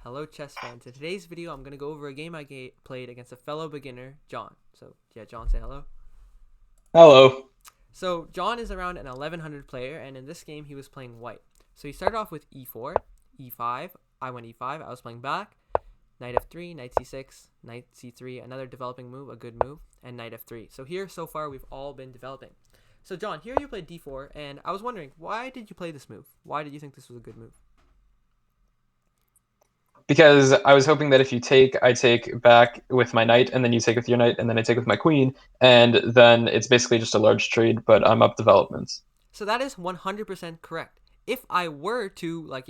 Hello, chess fans. In today's video, I'm going to go over a game I played against a fellow beginner, John. So, yeah, John, say hello. Hello. So, John is around an 1100 player, and in this game, he was playing white. So, he started off with e4, e5. I went e5. I was playing back. Knight f3, knight c6, knight c3, another developing move, a good move, and knight f3. So, here, so far, we've all been developing. So, John, here you played d4, and I was wondering, why did you play this move? Why did you think this was a good move? Because I was hoping that if you take, I take back with my knight, and then you take with your knight, and then I take with my queen, and then it's basically just a large trade, but I'm up developments. So that is 100% correct. If I were to,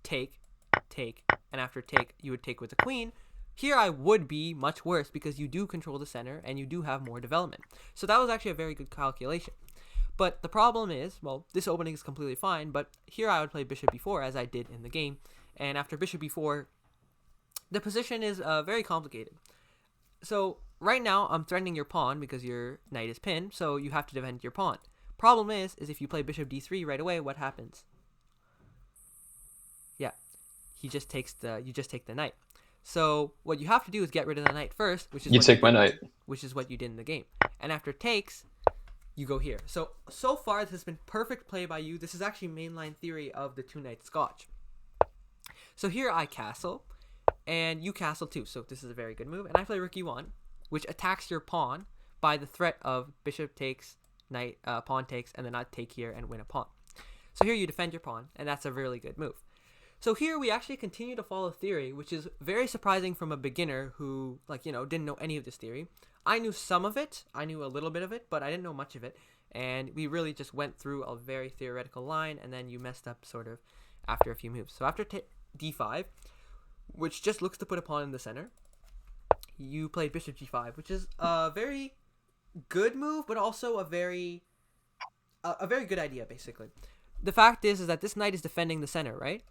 take, and after take, you would take with the queen, here I would be much worse because you do control the center and you do have more development. So that was actually a very good calculation. But the problem is, well, this opening is completely fine, but here I would play bishop b4 as I did in the game. And after bishop b4, the position is very complicated. So right now I'm threatening your pawn because your knight is pinned, so you have to defend your pawn. Problem is if you play bishop d3 right away, what happens? Yeah, you just take the knight. So what you have to do is get rid of the knight first, which is You what you take my did, knight. in the game. And after takes, you go here. So far this has been perfect play by you. This is actually mainline theory of the two knight scotch. So here I castle, and you castle too. So this is a very good move. And I play rook e1, which attacks your pawn by the threat of bishop takes, knight, pawn takes, and then I take here and win a pawn. So here you defend your pawn, and that's a really good move. So here we actually continue to follow theory, which is very surprising from a beginner who, didn't know any of this theory. I knew some of it, I knew a little bit of it, but I didn't know much of it. And we really just went through a very theoretical line, and then you messed up sort of after a few moves. So after d5, which just looks to put a pawn in the center, you played bishop g5, which is a very good move, but also a very good idea, basically. The fact is that this knight is defending the center, right?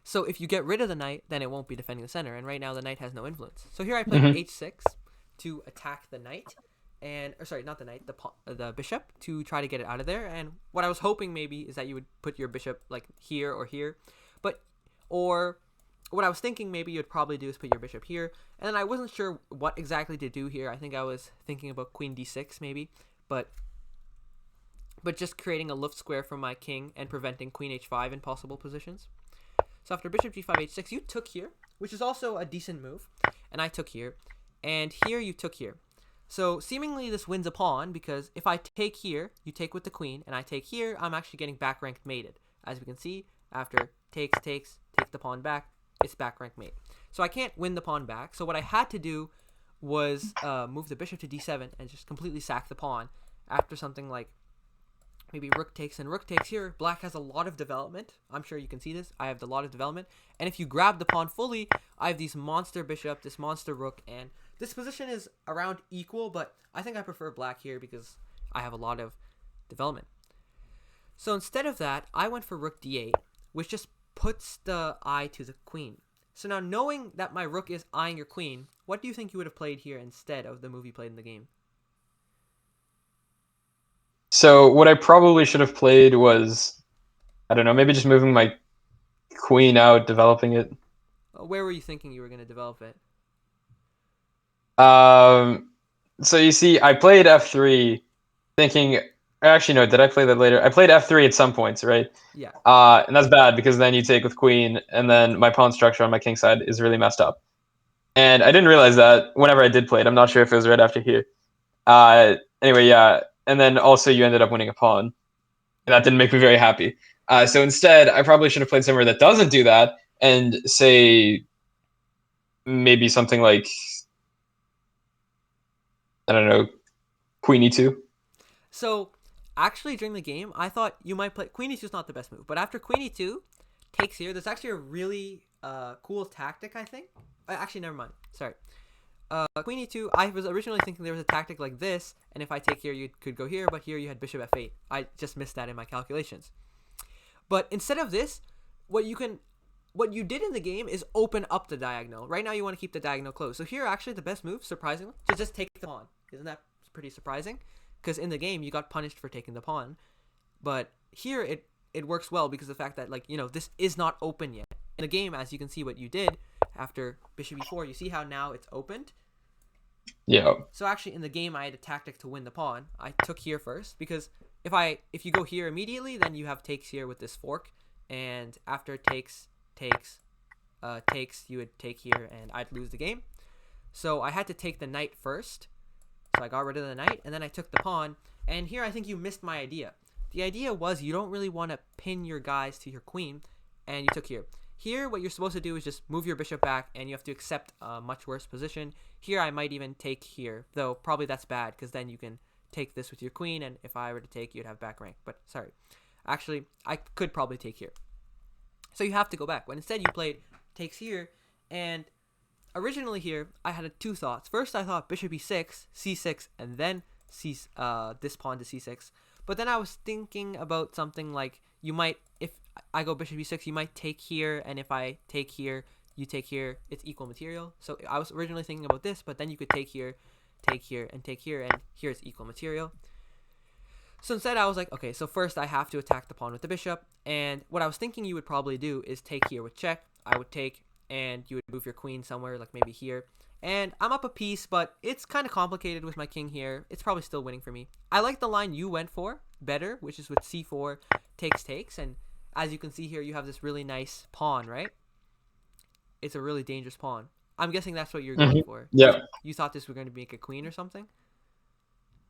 So if you get rid of the knight, then it won't be defending the center, and right now the knight has no influence. So here I played Hmm. h6 to attack the knight, not the knight, the bishop, to try to get it out of there. And what I was hoping maybe is that you would put your bishop like here or here, or what I was thinking maybe you'd probably do is put your bishop here, and then I wasn't sure what exactly to do here. I think I was thinking about queen d6 maybe, but just creating a lift square for my king and preventing queen h5 in possible positions. So after bishop g5 h6, you took here, which is also a decent move, and I took here, and here you took here. So seemingly this wins a pawn, because if I take here, you take with the queen, and I take here, I'm actually getting back ranked mated. As we can see, after take the pawn back, it's back rank mate. So I can't win the pawn back, so what I had to do was move the bishop to d7 and just completely sack the pawn after something like maybe rook takes, and rook takes here. Black has a lot of development. I'm sure you can see this. I have a lot of development. And if you grab the pawn fully, I have these monster bishop, this monster rook, and this position is around equal, but I think I prefer black here because I have a lot of development. So instead of that, I went for rook d8, which just puts the eye to the queen. So now knowing that my rook is eyeing your queen, what do you think you would have played here instead of the move you played in the game? So what I probably should have played was, I don't know, maybe just moving my queen out, developing it. Where were you thinking you were going to develop it? Um, so you see, I played f3, thinking. Actually, no. Did I play that later? I played f3 at some points, right? Yeah. And that's bad because then you take with queen, and then my pawn structure on my king side is really messed up. And I didn't realize that whenever I did play it. I'm not sure if it was right after here. Anyway, yeah. And then also you ended up winning a pawn. And that didn't make me very happy. So instead, I probably should have played somewhere that doesn't do that and say maybe something like, I don't know, queen e2. So actually during the game, I thought you might play queen e2 is not the best move, but after queen e2 takes here, there's actually a really cool tactic, I think. Actually, never mind. Sorry. Queen e2, I was originally thinking there was a tactic like this, and if I take here, you could go here, but here you had bishop f8. I just missed that in my calculations. But instead of this, what you did in the game is open up the diagonal. Right now you want to keep the diagonal closed. So here actually the best move, surprisingly, to just take the pawn. Isn't that pretty surprising? Because in the game you got punished for taking the pawn. But here it works well because of the fact that this is not open yet. In the game, as you can see what you did after bishop e4, you see how now it's opened? Yeah. So actually in the game I had a tactic to win the pawn. I took here first because if you go here immediately, then you have takes here with this fork, and after takes, you would take here and I'd lose the game. So I had to take the knight first. So I got rid of the knight and then I took the pawn. And here I think you missed my idea. The idea was you don't really want to pin your guys to your queen, and you took here. Here, what you're supposed to do is just move your bishop back, and you have to accept a much worse position. Here, I might even take here, though probably that's bad, because then you can take this with your queen, and if I were to take, you'd have back rank. But sorry. Actually, I could probably take here. So you have to go back. When instead you played takes here, and originally here, I had two thoughts. First, I thought bishop e6, c6, and then this pawn to c6. But then I was thinking about something like you might, if I go bishop e6, you might take here, and if I take here, you take here, it's equal material. So I was originally thinking about this, but then you could take here, and take here, and here it's equal material. So instead I was like, okay, so first I have to attack the pawn with the bishop, and what I was thinking you would probably do is take here with check. I would take, and you would move your queen somewhere, like maybe here. And I'm up a piece, but it's kind of complicated with my king here. It's probably still winning for me. I like the line you went for better, which is with c4, takes. And as you can see here, you have this really nice pawn, right? It's a really dangerous pawn. I'm guessing that's what you're going for. Yeah. You thought this was going to make a queen or something?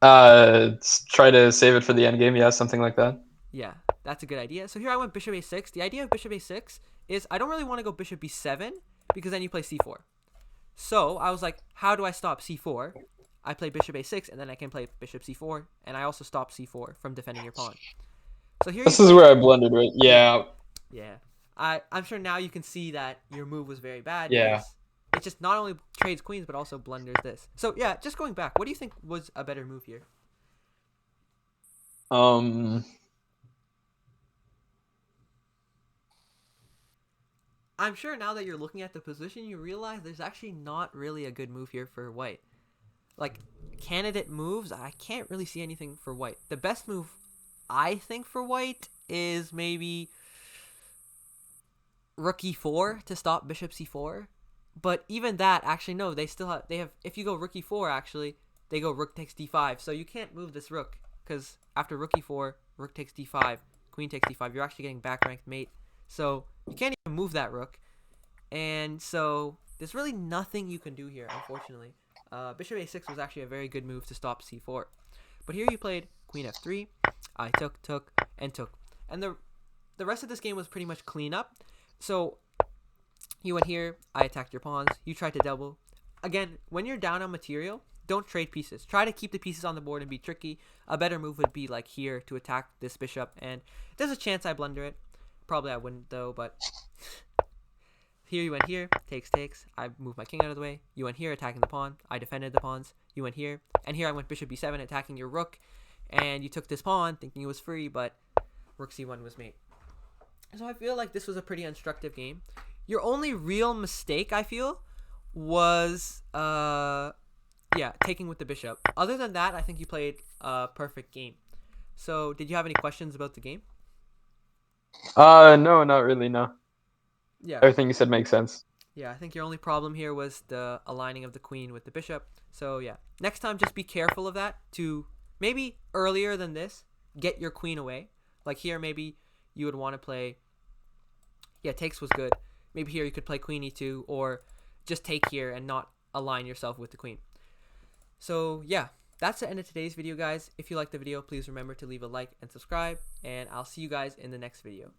Try to save it for the endgame. Yeah, something like that. Yeah, that's a good idea. So here I went bishop a6. The idea of bishop a6 is I don't really want to go bishop b7 because then you play c4. So I was like, how do I stop c4? I play bishop a6, and then I can play bishop c4, and I also stop c4 from defending your pawn. So here this is where I blundered, right? Yeah. Yeah. I'm sure now you can see that your move was very bad. Yeah. Because it just not only trades queens, but also blunders this. So yeah, just going back, what do you think was a better move here? I'm sure now that you're looking at the position, you realize there's actually not really a good move here for white. Like, candidate moves, I can't really see anything for white. The best move, I think, for white is maybe rook e4 to stop bishop c4. But even that, actually, no, they have, if you go rook e4, actually, they go rook takes d5. So you can't move this rook, because after rook e4, rook takes d5, queen takes d5, you're actually getting back ranked mate. So you can't even move that rook. And so there's really nothing you can do here, unfortunately. Bishop a6 was actually a very good move to stop c4. But here you played queen f3. I took. And the rest of this game was pretty much clean up. So you went here. I attacked your pawns. You tried to double. Again, when you're down on material, don't trade pieces. Try to keep the pieces on the board and be tricky. A better move would be like here to attack this bishop. And there's a chance I blunder it. Probably I wouldn't though, but here you went here, takes. I moved my king out of the way. You went here attacking the pawn. I defended the pawns. You went here, and here I went bishop b7 attacking your rook, and you took this pawn thinking it was free, but rook c1 was mate. So I feel like this was a pretty instructive game. Your only real mistake, I feel, was taking with the bishop. Other than that, I think you played a perfect game. So did you have any questions about the game? No, not really, no. Yeah. Everything you said makes sense. Yeah, I think your only problem here was the aligning of the queen with the bishop. So yeah, next time just be careful of that to maybe earlier than this, get your queen away. Like here, maybe you would want to play, takes was good. Maybe here you could play queen e2 or just take here and not align yourself with the queen. So yeah, that's the end of today's video, guys. If you liked the video, please remember to leave a like and subscribe, and I'll see you guys in the next video.